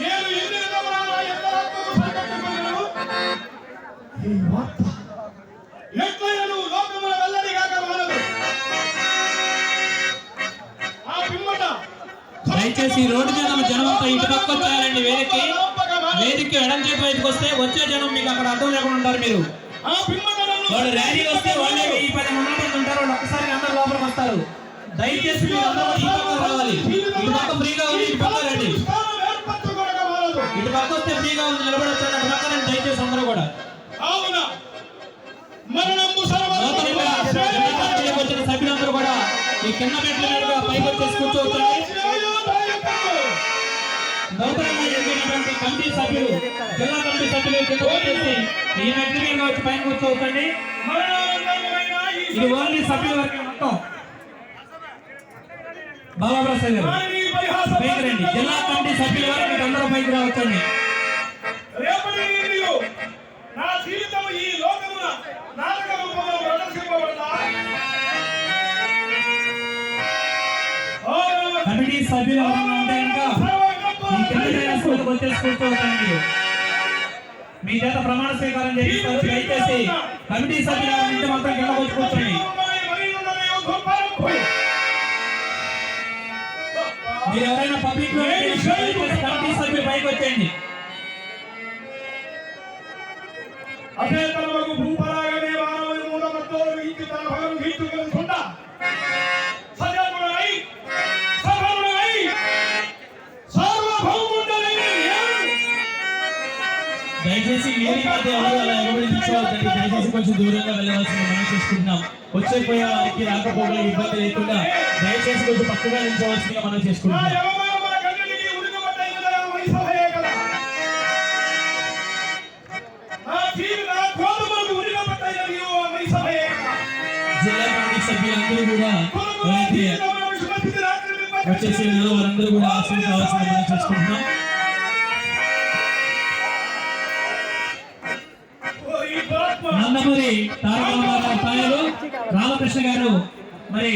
నేను ఎన్ని విధముల ఎంతరాత్మకు సరికట్టుకున్నాను ఈ వార్త ఎట్లయను లోకముల వెల్లడి కాక మానదు. ఆ పిమ్మట దయచేసి రోడ్డు మీద జనమంతా ఇటు పక్క వచ్చారండి. వేదిక ఎడం చేతి వైపుకి వస్తే వచ్చే జనం మీకు అక్కడ అర్థం లేకుండా ఉంటారు. మీరు వాళ్ళు ర్యాలీ వస్తే వాళ్ళే 10-10 మంది ఉంటారు. వాళ్ళు ఒక్కసారి అందరూ లోపలికి వస్తారు. దయచేసి మీరు అందరూ ఈ పక్క రావాలి. ఇటు పక్క ఫ్రీగా ఉంది, ఇటు పక్క రండి. ఇటు పక్క వస్తే ఫ్రీగా ఉంది, నిలబడొచ్చు. అటు పక్క రండి దయచేసి అందరూ కూడా. వచ్చిన సభ్యులందరూ కూడా ఈ కింద మెట్ల మీదుగా పైకి వచ్చేసి కూర్చోవచ్చండి. నూతనంగా ఎన్నికైనటువంటి కమిటీ సభ్యులు, జిల్లా కమిటీ సభ్యులు కింద వచ్చేసి ఈ మెట్ల మీదుగా వచ్చి పైన కూర్చోవచ్చండి. ఇది ఓన్లీ సభ్యుల వరకే. మొత్తం బాబాప్రసాద్ గారు పైకి రండి. జిల్లా కమిటీ సభ్యుల వరకు మీకు అందరూ పైకి రావచ్చండి. కమిటీ సభ్యులు ఎవరైనా ఉంటే ఇంకా ఈ కింద వచ్చేసి కూర్చోవచ్చండి. మీ చేత ప్రమాణ స్వీకారం చేస్తారు. దయచేసి కమిటీ సభ్యులు ఉంటే మాత్రం కింద వచ్చి కూర్చోండి. మీరు ఎవరైనా పబ్లిక్ లో కమిటీ సభ్యులు పైకి వచ్చేయండి. దయచేసి దయచేసి కొంచెం దూరంగా వెళ్ళవలసిన మనం చేసుకుంటున్నాం. వచ్చే పోయే వారికి రాకపోవడం ఇబ్బంది లేకుండా దయచేసి కొంచెం పక్కగా నిలిచవలసిందిగా మనం చేసుకుంటున్నాం. జిల్లా కమిటీ సభ్యులందరూ కూడా వచ్చేసి వారందరూ కూడా ఆశీర్వదించవలసిందిగా మనం చేసుకుంటున్నాం. నందమూరి తారక రామారావు తాయలు రామకృష్ణ గారు మరి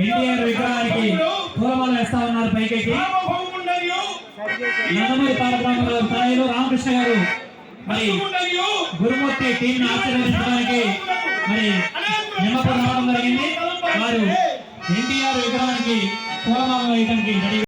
ఎన్టీఆర్ విగ్రహానికి పూలమాల వేస్తా ఉన్నారు పైకెక్కి. నందమూరి తారక రామారావు తాయలు రామకృష్ణ గారు మరి గురుమూర్తి టీంని ఆశీర్వదించడానికి మరి నిమ్మకు రావడం జరిగింది. వారు ఎన్టీఆర్ విగ్రహానికి పూలమాల వేయడానికి